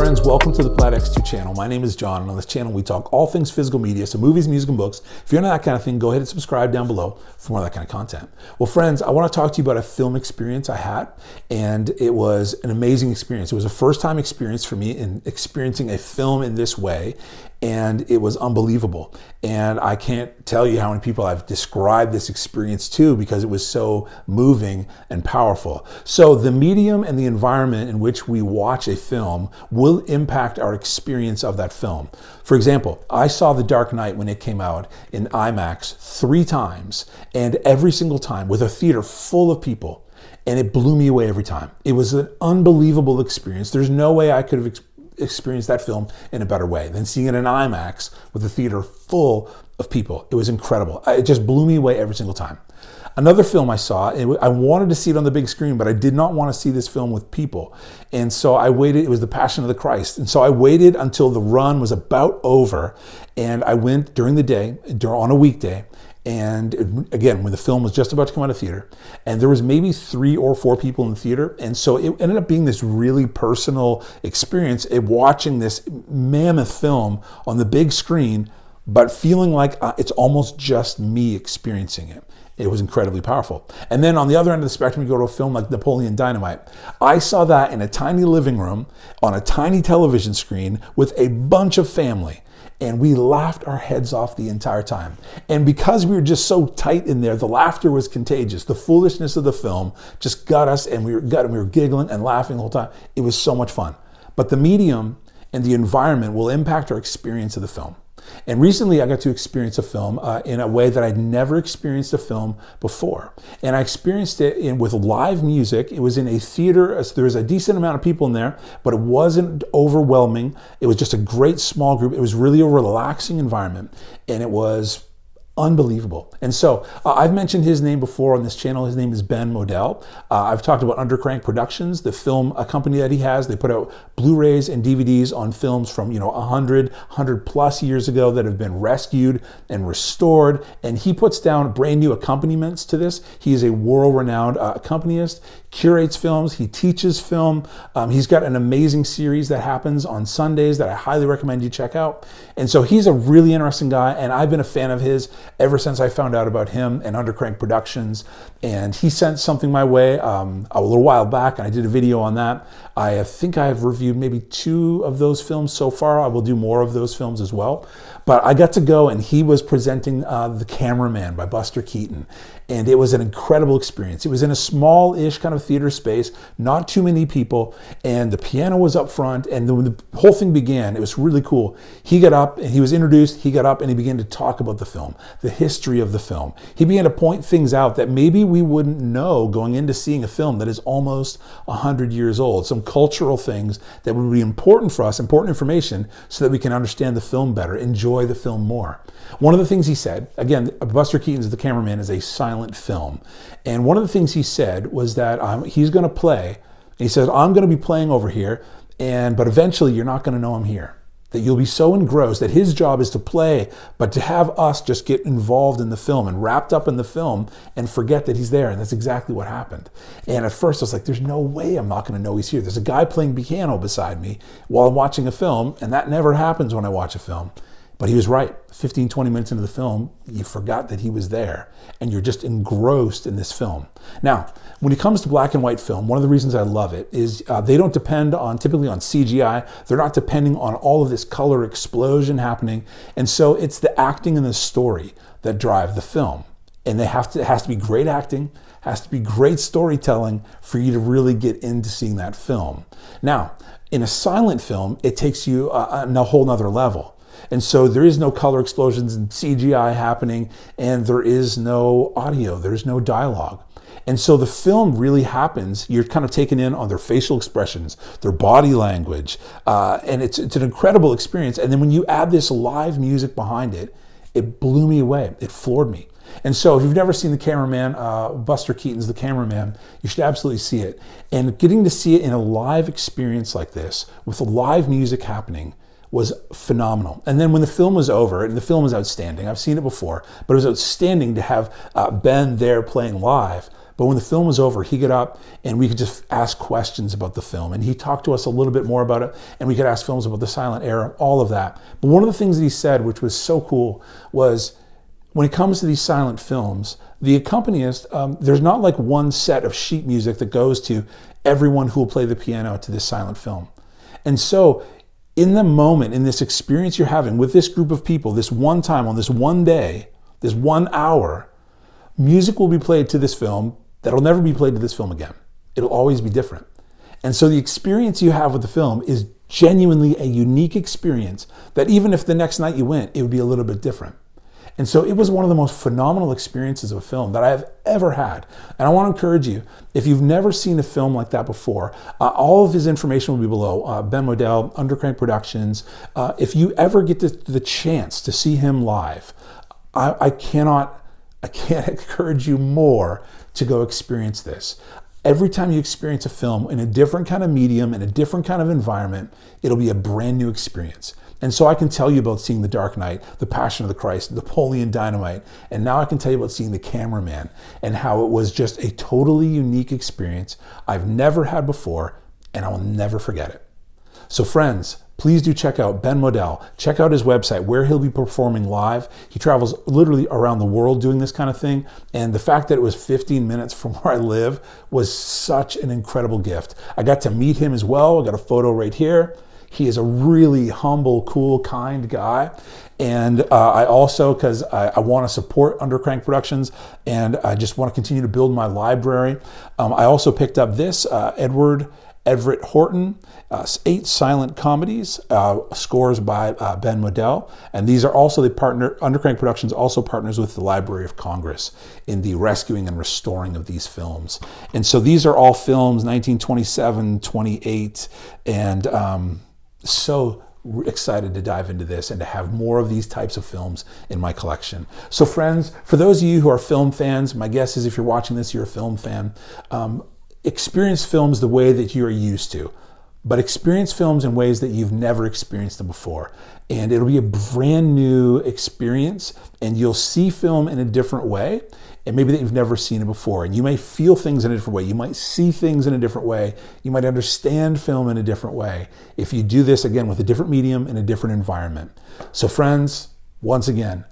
friends, welcome to the Plaid X2 channel. My name is John, and on this channel we talk all things physical media, so movies, music, and books. If you're into that kind of thing, go ahead and subscribe down below for more of that kind of content. Well, friends, I want to talk to you about a film experience I had, and it was an amazing experience. It was a first-time experience for me in experiencing a film in this way, and it was unbelievable. And I can't tell you how many people I've described this experience to because it was so moving and powerful. So the medium and the environment in which we watch a film will impact our experience of that film. For example, I saw The Dark Knight when it came out in IMAX 3 times, and every single time with a theater full of people, and it blew me away every time. It was an unbelievable experience. There's no way I could have experienced that film in a better way than seeing it in IMAX with a theater full of people. It was incredible. It just blew me away every single time. Another film I saw, I wanted to see it on the big screen, but I did not want to see this film with people. And so I waited. It was The Passion of the Christ. And so I waited until the run was about over, and I went during the day, on a weekday. And again, when the film was just about to come out of theater, and there was maybe 3 or 4 people in the theater. And so it ended up being this really personal experience watching this mammoth film on the big screen, but feeling like it's almost just me experiencing it. It was incredibly powerful. And then on the other end of the spectrum, you go to a film like Napoleon Dynamite. I saw that in a tiny living room on a tiny television screen with a bunch of family. And we laughed our heads off the entire time. And because we were just so tight in there, the laughter was contagious. The foolishness of the film just got us, and we were giggling and laughing the whole time. It was so much fun. But the medium and the environment will impact our experience of the film. And recently I got to experience a film in a way that I'd never experienced a film before. And I experienced it with live music. It was in a theater. There was a decent amount of people in there, but it wasn't overwhelming. It was just a great small group. It was really a relaxing environment, and it was unbelievable. And so I've mentioned his name before on this channel. His name is Ben Modell. I've talked about Undercrank Productions, the film company that he has. They put out Blu-rays and DVDs on films from 100 plus years ago that have been rescued and restored. And he puts down brand new accompaniments to this. He is a world-renowned accompanist, curates films, he teaches film. He's got an amazing series that happens on Sundays that I highly recommend you check out. And so he's a really interesting guy, and I've been a fan of his ever since I found out about him and Undercrank Productions. And he sent something my way a little while back, and I did a video on that. I think I have reviewed maybe 2 of those films so far. I will do more of those films as well. But I got to go, and he was presenting The Cameraman by Buster Keaton. And it was an incredible experience. It was in a small-ish kind of theater space, not too many people, and the piano was up front, and when the whole thing began, it was really cool. He got up, and he was introduced, he got up, and he began to talk about the film, the history of the film. He began to point things out that maybe we wouldn't know going into seeing a film that is almost 100 years old, some cultural things that would be important for us, important information, so that we can understand the film better, enjoy the film more. One of the things he said, again, Buster Keaton's The Cameraman is a silent film. And one of the things he said was that he's going to play. He says, I'm going to be playing over here, but eventually you're not going to know I'm here. That you'll be so engrossed that his job is to play, but to have us just get involved in the film and wrapped up in the film and forget that he's there. And that's exactly what happened. And at first I was like, there's no way I'm not going to know he's here. There's a guy playing piano beside me while I'm watching a film, and that never happens when I watch a film. But he was right. 15, 20 minutes into the film, you forgot that he was there, and you're just engrossed in this film. Now, when it comes to black and white film, one of the reasons I love it is they don't depend typically on CGI. They're not depending on all of this color explosion happening. And so it's the acting and the story that drive the film. And it has to be great acting, has to be great storytelling for you to really get into seeing that film. Now, in a silent film, it takes you on a whole nother level. And so there is no color explosions and CGI happening, and there is no audio, there's no dialogue. And so the film really happens, you're kind of taken in on their facial expressions, their body language, and it's an incredible experience. And then when you add this live music behind it, it blew me away, it floored me. And so if you've never seen The Cameraman, Buster Keaton's The Cameraman, you should absolutely see it. And getting to see it in a live experience like this, with the live music happening, was phenomenal. And then when the film was over, and the film is outstanding, I've seen it before, but it was outstanding to have Ben there playing live. But when the film was over, he got up and we could just ask questions about the film. And he talked to us a little bit more about it, and we could ask films about the silent era, all of that. But one of the things that he said, which was so cool, was when it comes to these silent films, the accompanist, there's not like one set of sheet music that goes to everyone who will play the piano to this silent film. And so in the moment, in this experience you're having with this group of people, this one time, on this one day, this 1 hour, music will be played to this film that'll never be played to this film again. It'll always be different. And so the experience you have with the film is genuinely a unique experience that even if the next night you went, it would be a little bit different. And so it was one of the most phenomenal experiences of a film that I have ever had. And I want to encourage you, if you've never seen a film like that before, all of his information will be below. Ben Modell, Undercrank Productions. If you ever get the chance to see him live, I can't encourage you more to go experience this. Every time you experience a film in a different kind of medium, in a different kind of environment, it'll be a brand new experience. And so I can tell you about seeing The Dark Knight, The Passion of the Christ, Napoleon Dynamite, and now I can tell you about seeing The Cameraman and how it was just a totally unique experience I've never had before, and I will never forget it. So friends, please do check out Ben Modell. Check out his website where he'll be performing live. He travels literally around the world doing this kind of thing. And the fact that it was 15 minutes from where I live was such an incredible gift. I got to meet him as well. I got a photo right here. He is a really humble, cool, kind guy. And I also, because I want to support Undercrank Productions and I just want to continue to build my library, I also picked up this Edward Everett Horton, 8 silent comedies, scores by Ben Modell. And these are also Undercrank Productions also partners with the Library of Congress in the rescuing and restoring of these films. And so these are all films, 1927, 28, and so excited to dive into this and to have more of these types of films in my collection. So friends, for those of you who are film fans, my guess is if you're watching this, you're a film fan. Experience films the way that you're used to, but experience films in ways that you've never experienced them before. And it'll be a brand new experience, and you'll see film in a different way, and maybe that you've never seen it before. And you may feel things in a different way. You might see things in a different way. You might understand film in a different way if you do this, again, with a different medium and a different environment. So friends, once again,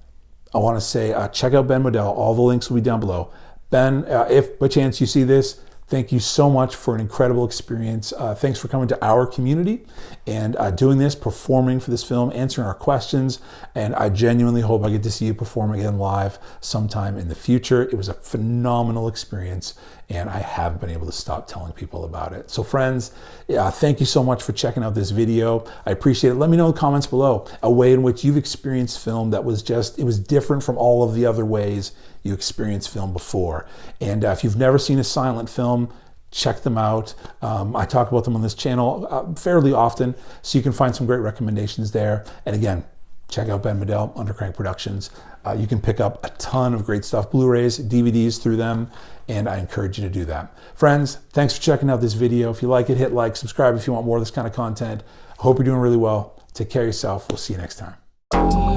I want to say, check out Ben Modell. All the links will be down below. Ben, if by chance you see this, thank you so much for an incredible experience. Thanks for coming to our community and doing this, performing for this film, answering our questions. And I genuinely hope I get to see you perform again live sometime in the future. It was a phenomenal experience, and I haven't been able to stop telling people about it. So friends, thank you so much for checking out this video. I appreciate it. Let me know in the comments below a way in which you've experienced film that was it was different from all of the other ways you experienced film before. And if you've never seen a silent film, check them out. I talk about them on this channel fairly often, so you can find some great recommendations there. And again, check out Ben Modell, Undercrank Productions. You can pick up a ton of great stuff, Blu-rays, DVDs through them, and I encourage you to do that. Friends, thanks for checking out this video. If you like it, hit like, subscribe if you want more of this kind of content. I hope you're doing really well. Take care of yourself. We'll see you next time.